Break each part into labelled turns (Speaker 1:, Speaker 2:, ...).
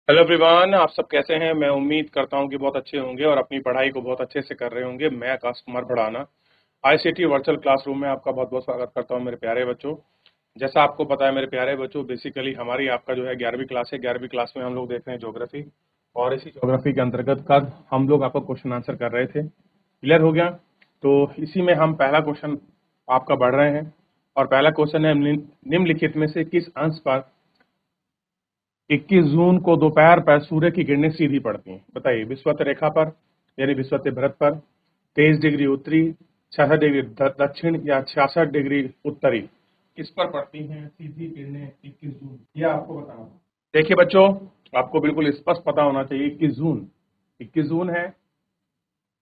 Speaker 1: Hello everyone, आप सब कैसे हैं। मैं उम्मीद करता हूं कि बहुत अच्छे होंगे और अपनी पढ़ाई को बहुत अच्छे से कर रहे होंगे। मैं Akash Kumar Bhadana ICT virtual classroom में आपका बहुत बहुत स्वागत करता हूं मेरे प्यारे बच्चों। जैसा आपको पता है मेरे प्यारे बच्चों, बेसिकली हमारी आपका जो है 11वीं क्लास है। 11वीं क्लास में हम लोग देख रहे हैं ज्योग्राफी, और इसी ज्योग्राफी के अंतर्गत कल हम लोग आपका क्वेश्चन आंसर कर रहे थे। क्लियर हो गया? तो इसी में हम पहला क्वेश्चन आपका बढ़ रहे हैं, और पहला क्वेश्चन है निम्नलिखित में से किस अंश पर 21 जून को दोपहर पर सूर्य की किरणें सीधी पड़ती हैं? बताइए। विषुवत रेखा पर यानी विषुवत वृत्त पर, 23 डिग्री उत्तरी, 66 डिग्री दक्षिण या 66 डिग्री उत्तरी, किस पर पड़ती हैं सीधी किरणें 21 जून? यह आपको बताना। देखिए बच्चों, आपको बिल्कुल स्पष्ट पता होना चाहिए। 21 जून है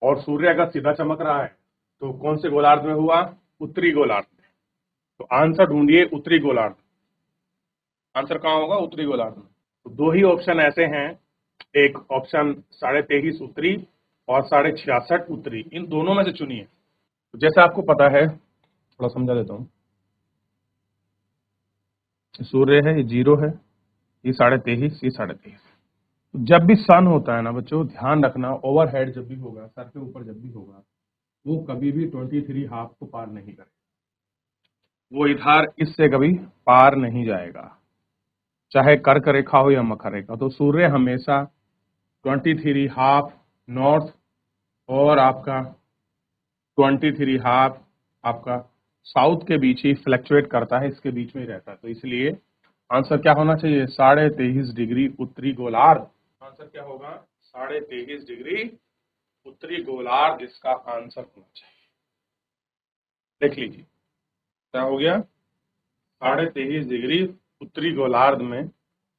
Speaker 1: और सूर्य अगर सीधा चमक रहा है तो कौन से गोलार्ध में हुआ? उत्तरी गोलार्ध में। तो आंसर ढूंढिए उत्तरी गोलार्ध। आंसर कहाँ होगा? उत्तरी गोलार्ध में। तो दो ही ऑप्शन ऐसे हैं, एक ऑप्शन 23.5 उत्तरी और 66.5 उत्तरी। इन दोनों में से चुनिए। तो जैसे आपको पता है, थोड़ा समझा देता हूँ। सूर्य है, ये 0 है, ये 23.5, ये 23.5। जब भी सन होता है ना बच्चों, ध्यान रखना, ओवरहेड जब भी होगा, सर के ऊपर जब भी होगा, वो कभी भी 23 हाफ को पार नहीं करेगा। वो इधर इससे कभी पार नहीं जाएगा, चाहे कर्क रेखा हो या मकर रेखा। तो सूर्य हमेशा 23 हाफ नॉर्थ और आपका 23 हाफ आपका साउथ के बीच ही फ्लक्चुएट करता है, इसके बीच में ही रहता है। तो इसलिए आंसर क्या होना चाहिए? 23.5 डिग्री उत्तरी गोलार्ध। आंसर क्या होगा? 23.5 डिग्री उत्तरी गोलार्ध इसका आंसर होना चाहिए। देख लीजिए क्या हो गया। 23.5 डिग्री उत्तरी गोलार्ध में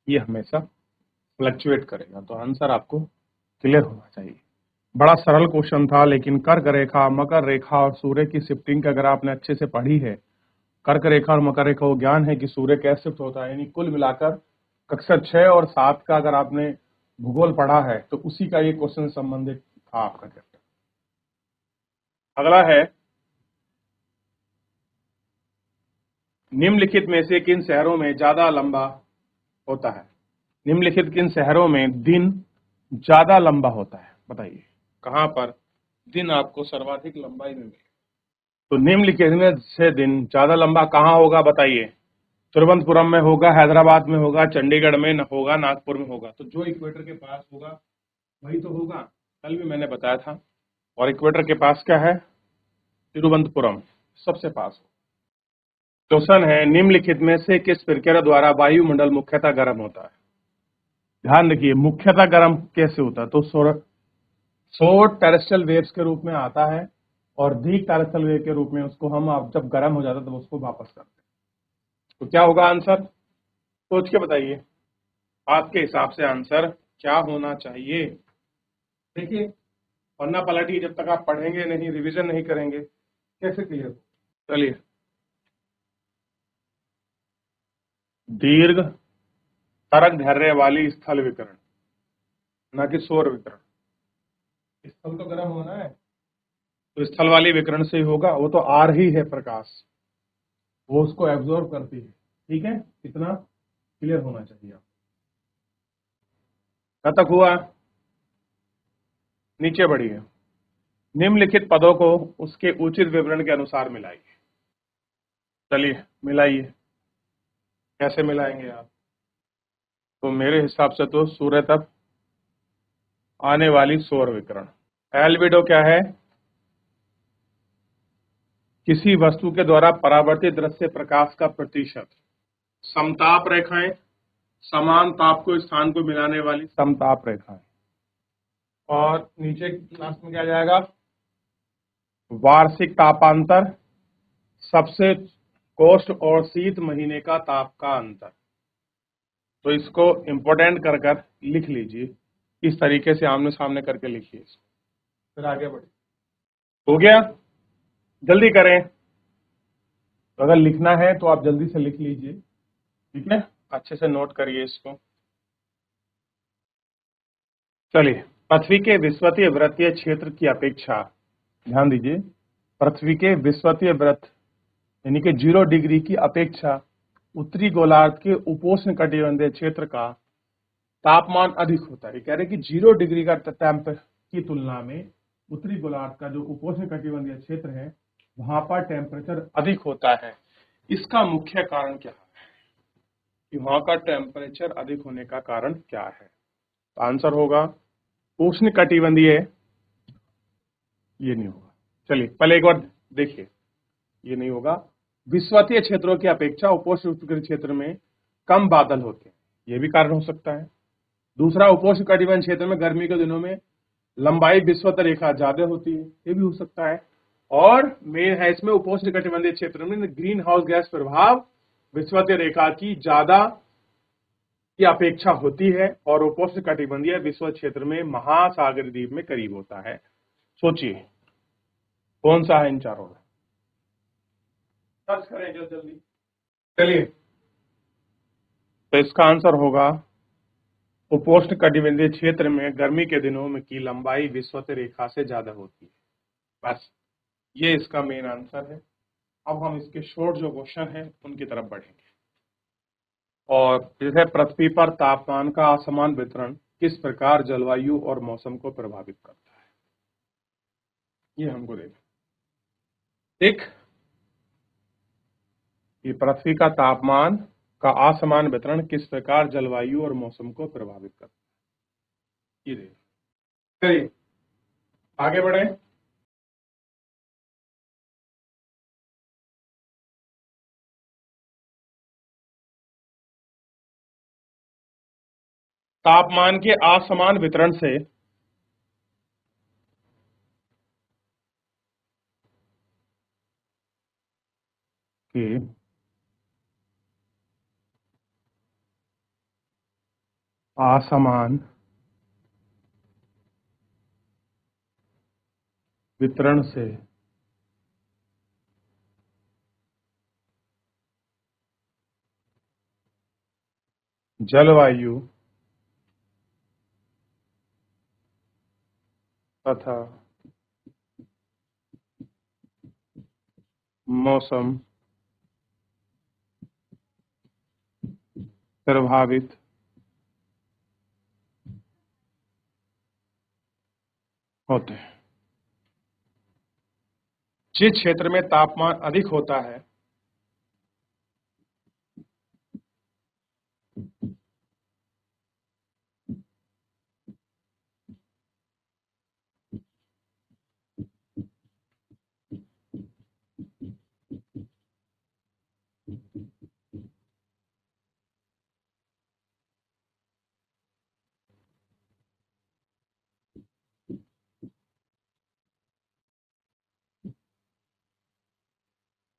Speaker 1: ये हमेशा फ्लक्चुएट करेगा। तो आंसर आपको क्लियर होना चाहिए। बड़ा सरल क्वेश्चन था, लेकिन कर्क रेखा, मकर रेखा और सूर्य की शिफ्टिंग अगर आपने अच्छे से पढ़ी है, कर्क रेखा और मकर रेखा को ज्ञान है कि सूर्य कैसे शिफ्ट होता है, यानी कुल मिलाकर कक्षा 6 और 7 का अगर आपने भूगोल पढ़ा है तो उसी का ये क्वेश्चन संबंधित था आपका चैप्टर। अगला है, निम्नलिखित में से किन शहरों में ज्यादा लंबा होता है? निम्नलिखित किन शहरों में दिन ज्यादा लंबा होता है? बताइए कहां पर दिन आपको सर्वाधिक लंबाई में मिले। तो निम्नलिखित में से दिन ज्यादा लंबा कहां होगा? बताइए। तिरुवनंतपुरम में होगा, हैदराबाद में होगा, चंडीगढ़ में न होगा, नागपुर में होगा। तो जो इक्वेटर के पास होगा वही तो होगा। कल भी मैंने बताया था। और इक्वेटर के पास क्या है? तिरुवनंतपुरम सबसे पास हो। क्वेश्चन है, निम्नलिखित में से किस प्रक्रिया द्वारा वायुमंडल मुख्यतः गर्म होता है? ध्यान रखिए, मुख्यतः गर्म कैसे होता है? तो शॉर्ट टेरेस्ट्रियल वेव्स के रूप में आता है, और डीप टेरेस्ट्रियल वेव के रूप में उसको हम जब गर्म हो जाता है तो उसको वापस करते हैं। तो क्या होगा आंसर? सोच के बताइए, आपके हिसाब से आंसर क्या होना चाहिए? देखिए, पन्ना पलटी जब तक आप पढ़ेंगे नहीं, रिवीजन नहीं करेंगे, कैसे क्लियर हो? चलिए, दीर्घ तरंग दैर्ध्य वाली स्थल विकिरण, ना कि सौर विकिरण। स्थल तो गर्म होना है, तो स्थल वाली विकिरण से ही होगा। वो तो आ रही है प्रकाश, वो उसको एब्जॉर्ब करती है। ठीक है, इतना क्लियर होना चाहिए। कब तक हुआ? नीचे बढ़िए। निम्नलिखित पदों को उसके उचित विवरण के अनुसार मिलाइए। चलिए मिलाइए। कैसे मिलाएंगे आप? तो मेरे हिसाब से तो सूर्य तक आने वाली सौर विकिरण। एल्बिडो क्या है? किसी वस्तु के द्वारा परावर्तित दृश्य प्रकाश का प्रतिशत। समताप रेखाएं, समान ताप को स्थान को मिलाने वाली समताप रेखाएं। और नीचे क्लास में क्या जाएगा? वार्षिक तापांतर, सबसे कोष्ठ और शीत महीने का ताप का अंतर। तो इसको इंपोर्टेंट कर कर लिख लीजिए, इस तरीके से आमने सामने करके लिखिए इसको, फिर आगे बढ़िए। हो गया? जल्दी करें। तो अगर लिखना है तो आप जल्दी से लिख लीजिए, ठीक है? अच्छे से नोट करिए इसको। चलिए, पृथ्वी के विषुवतीय वृत्तीय क्षेत्र की अपेक्षा, ध्यान दीजिए, पृथ्वी के विषुवतीय वृत्त यानी कि 0 डिग्री की अपेक्षा उत्तरी गोलार्ध के उपोष्ण कटिबंधीय क्षेत्र का तापमान अधिक होता है। कह रहे हैं कि 0 डिग्री का टेम्प की तुलना में उत्तरी गोलार्ध का जो उपोष्ण कटिबंधीय क्षेत्र है वहां पर टेम्परेचर अधिक होता है। इसका मुख्य कारण क्या है कि वहां का टेम्परेचर अधिक होने का कारण क्या है? तो आंसर होगा उष्ण कटिबंधीय, ये नहीं होगा। चलिए पहले एक बार देखिए, ये नहीं होगा। विषुवतीय क्षेत्रों की अपेक्षा उपोष्ण उपकूलीय क्षेत्र में कम बादल होते हैं, ये भी कारण हो सकता है। दूसरा, उपोष्ण कटिबंधीय क्षेत्र में गर्मी के दिनों में लंबाई विषुवत रेखा ज्यादा होती है, ये भी हो सकता है। और मेन है इसमें उपोष्ण कटिबंधीय क्षेत्र में ग्रीन हाउस गैस प्रभाव विषुवतीय रेखा की ज्यादा की अपेक्षा होती है और उपोष्ण कटिबंधीय विषुवत क्षेत्र में महासागरीय द्वीप में करीब होता है। सोचिए कौन सा है इन चारों में? सर्च करें जल्दी जल्दी। चलिए, तो इसका आंसर होगा उपोष्ण कटिबंधीय क्षेत्र में गर्मी के दिनों में की लंबाई विषुवत रेखा से ज्यादा होती है। बस ये इसका मेन आंसर है। अब हम इसके शॉर्ट जो क्वेश्चन है उनकी तरफ बढ़ेंगे। और जैसे पृथ्वी पर तापमान का असमान वितरण किस प्रकार जलवायु और मौसम को प्रभावित करता है, ये हमको देखना। एक, ये पृथ्वी का तापमान का असमान वितरण किस प्रकार जलवायु और मौसम को प्रभावित करता है, ये देखिए। चलिए आगे बढ़े। तापमान के असमान वितरण से कि असमान वितरण से जलवायु तथा मौसम प्रभावित होते हैं। जिस क्षेत्र में तापमान अधिक होता है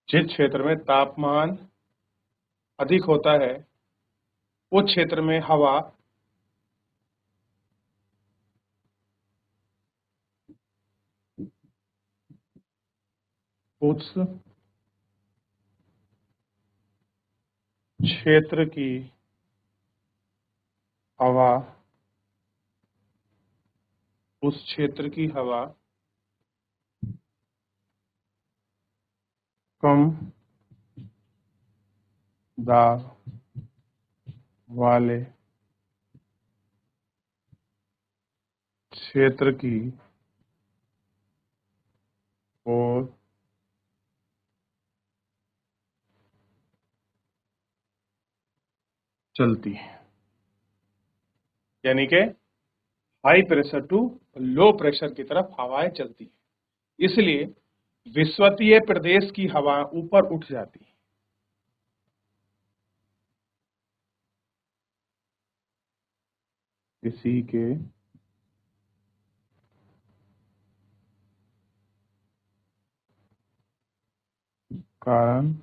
Speaker 1: जिस क्षेत्र में तापमान अधिक होता है उस क्षेत्र में हवा उस क्षेत्र की हवा उस क्षेत्र की हवा कम दाब वाले क्षेत्र की ओर चलती है। यानी कि high pressure to low pressure की तरफ हवाएं चलती है, इसलिए विषुवतीय प्रदेश की हवा ऊपर उठ जाती है। इसी के कारण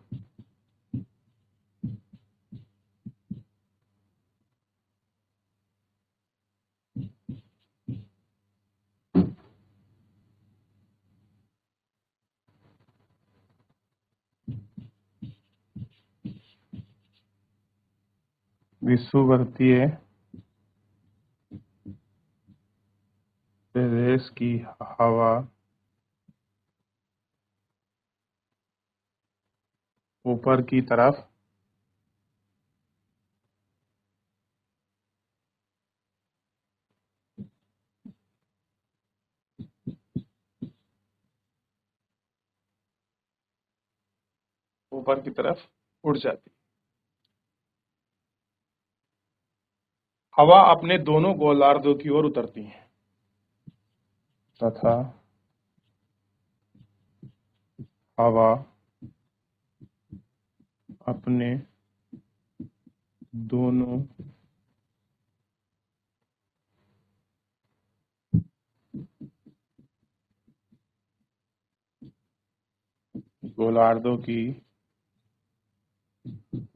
Speaker 1: विषुवतीय प्रदेश की हवा ऊपर की तरफ ऊपर की तरफ उड़ जाती है। हवा अपने दोनों गोलार्धों की ओर उतरती है तथा हवा अपने दोनों गोलार्धों की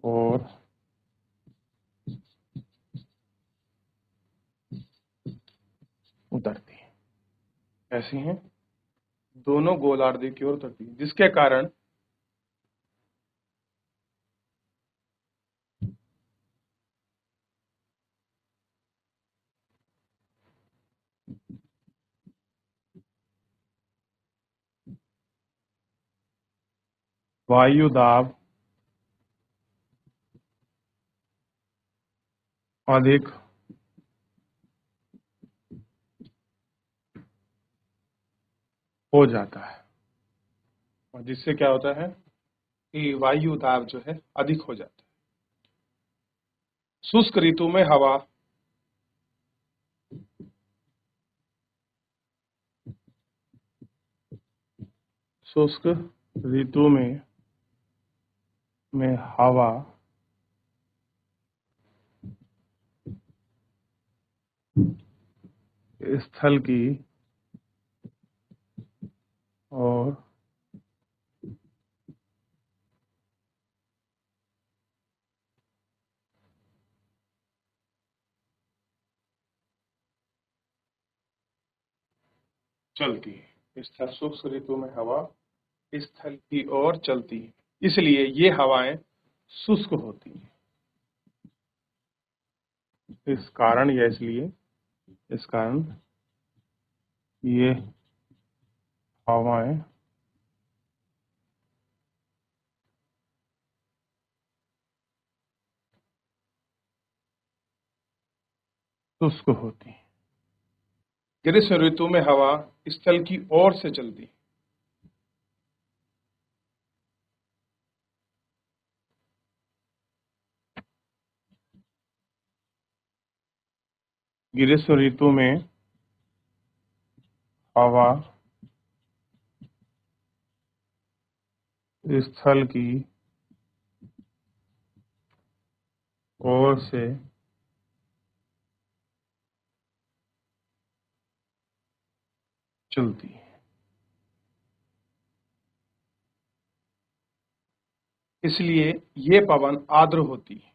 Speaker 1: ओर उतरती है। ऐसी हैं, दोनों गोलार्ध की ओर उतरती है, जिसके कारण वायु दाब अधिक हो जाता है, और जिससे क्या होता है कि वायु दाब जो है अधिक हो जाता है। शुष्क ऋतु में हवा शुष्क ऋतु में हवा स्थल की ओर चलती है। स्थल शुष्क ऋतु में हवा स्थल की ओर चलती है, इसलिए ये हवाएं शुष्क होती हैं। इस कारण या इसलिए इस कारण ये हवाएं शुष्क होती हैं। ग्रीष्म ऋतु में हवा स्थल की ओर से चलती है। ग्रीष्म ऋतु में हवा स्थल की ओर से चलती है, इसलिए ये पवन आर्द्र होती है।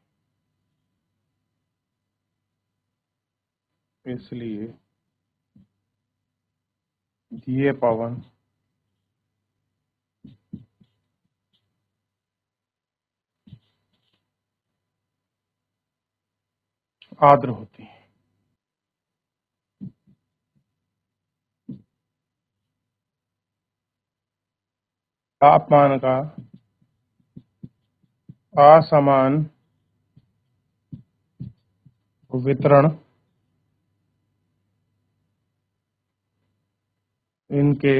Speaker 1: इसलिए ये पवन आर्द्र होती है। तापमान का असमान वितरण इनके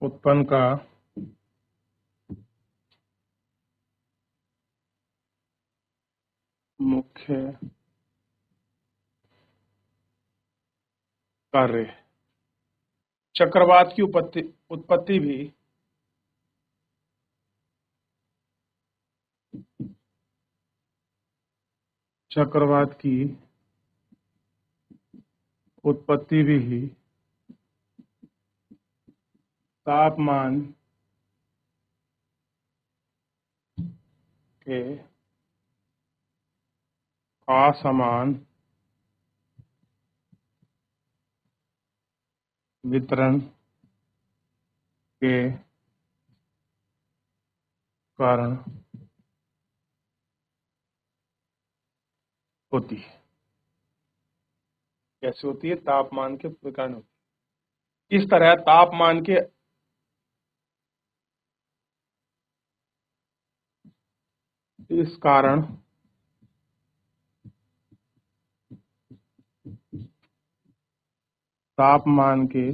Speaker 1: उत्पन्न का मुख्य कार्य है। चक्रवात की उत्पत्ति भी चक्रवात की उत्पत्ति भी तापमान के असमान वितरण के कारण होती है। कैसे होती है? तापमान के कारण होती है। इस तरह तापमान के इस कारण तापमान के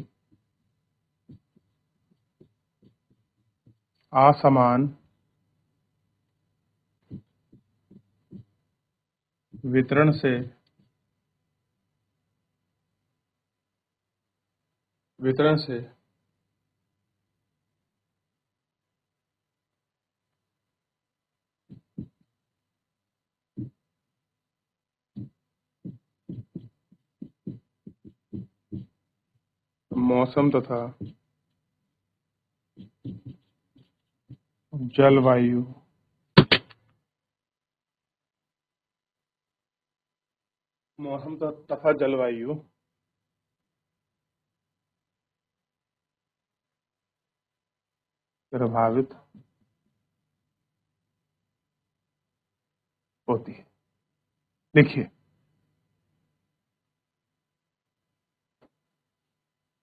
Speaker 1: असमान वितरण से मौसम तथा जलवायु तथा जलवायु प्रभावित होती है। लिखिए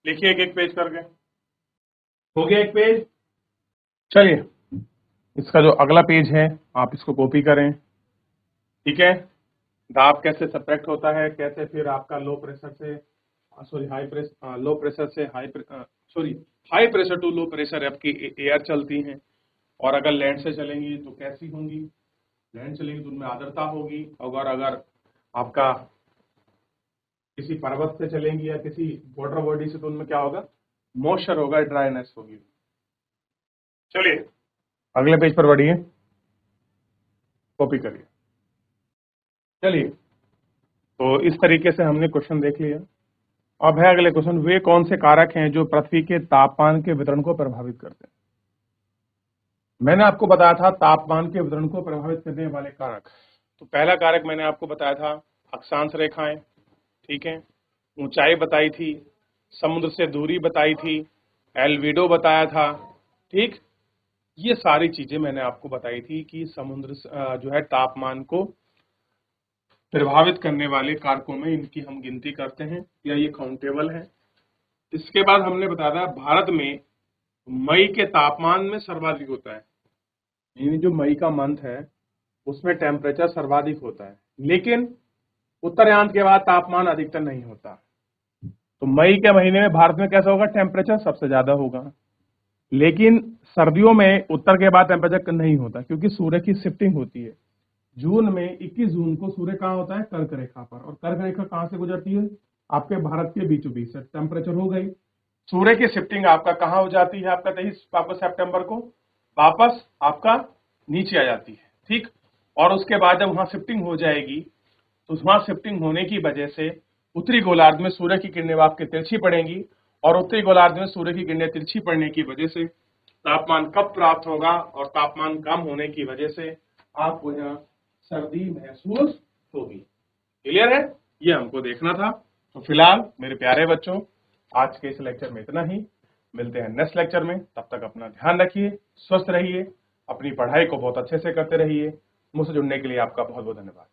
Speaker 1: लिखिए एक एक पेज करके। हो गया एक पेज। चलिए इसका जो अगला पेज है आप इसको कॉपी करें। ठीक है, दाब कैसे सब्ट्रैक्ट होता है, कैसे फिर आपका लो प्रेशर से sorry high pressure low pressure से high pressure to low pressure आपकी एयर चलती हैं, और अगर लैंड से चलेंगी तो कैसी होंगी, लैंड चलेंगी तो उनमें आर्द्रता होगी, और अगर आपका किसी पर्वत से चलेंगी या किसी वाटर बॉडी से तो उनमें क्या होगा, मॉइस्चर होगा, ड्राइनेस होगी। चलिए अगले पेज पर बढ़िए, कॉपी करिए। चलिए तो इस तरीके से हमने क्वेश्चन देख लिया। अब है अगले क्वेश्चन, वे कौन से कारक हैं जो पृथ्वी के तापमान के वितरण को प्रभावित करते हैं। मैंने आपको बताया था तापमान के वितरण को प्रभावित करने वाले कारक। तो पहला कारक मैंने आपको बताया था अक्षांश रेखाएं, ठीक है, ऊंचाई बताई थी, समुद्र से दूरी बताई थी, एल्विडो बताया था। ठीक, ये सारी चीजें मैंने आपको बताई थी कि समुद्र जो है तापमान को प्रभावित करने वाले कारकों में इनकी हम गिनती करते हैं या ये काउंटेबल है। इसके बाद हमने बताया था भारत में मई के तापमान में सर्वाधिक होता है, यानी जो मई का मंथ है उसमें टेम्परेचर सर्वाधिक होता है, लेकिन उत्तरायण के बाद तापमान अधिकतर नहीं होता। तो मई के महीने में भारत में कैसा होगा, टेम्परेचर सबसे ज्यादा होगा, लेकिन सर्दियों में उत्तर के बाद टेम्परेचर नहीं होता क्योंकि सूर्य की शिफ्टिंग होती है। जून में 21 जून को सूर्य कहाँ होता है, कर्क रेखा पर, और कर्क रेखा कहाँ से गुजरती है, आपके भारत के बीचों बीच से। टेम्परेचर हो गई, सूर्य की शिफ्टिंग आपका कहाँ हो जाती है, आपका 23 आपका सितंबर को वापस आपका नीचे आ जाती है। ठीक, और उसके बाद जब वहां शिफ्टिंग हो जाएगी तो वहां शिफ्टिंग होने की वजह से उत्तरी गोलार्ध में सूर्य की किरणें आपके तिरछी पड़ेंगी, और उत्तरी गोलार्ध में सूर्य की किरणें तिरछी पड़ने की वजह से तापमान कब प्राप्त होगा, और तापमान कम होने की वजह से आपको यहाँ सर्दी महसूस होगी। क्लियर है, ये हमको देखना था। तो फिलहाल मेरे प्यारे बच्चों आज के इस लेक्चर में इतना ही, मिलते हैं नेक्स्ट लेक्चर में। तब तक अपना ध्यान रखिए, स्वस्थ रहिए, अपनी पढ़ाई को बहुत अच्छे से करते रहिए। मुझसे जुड़ने के लिए आपका बहुत बहुत धन्यवाद।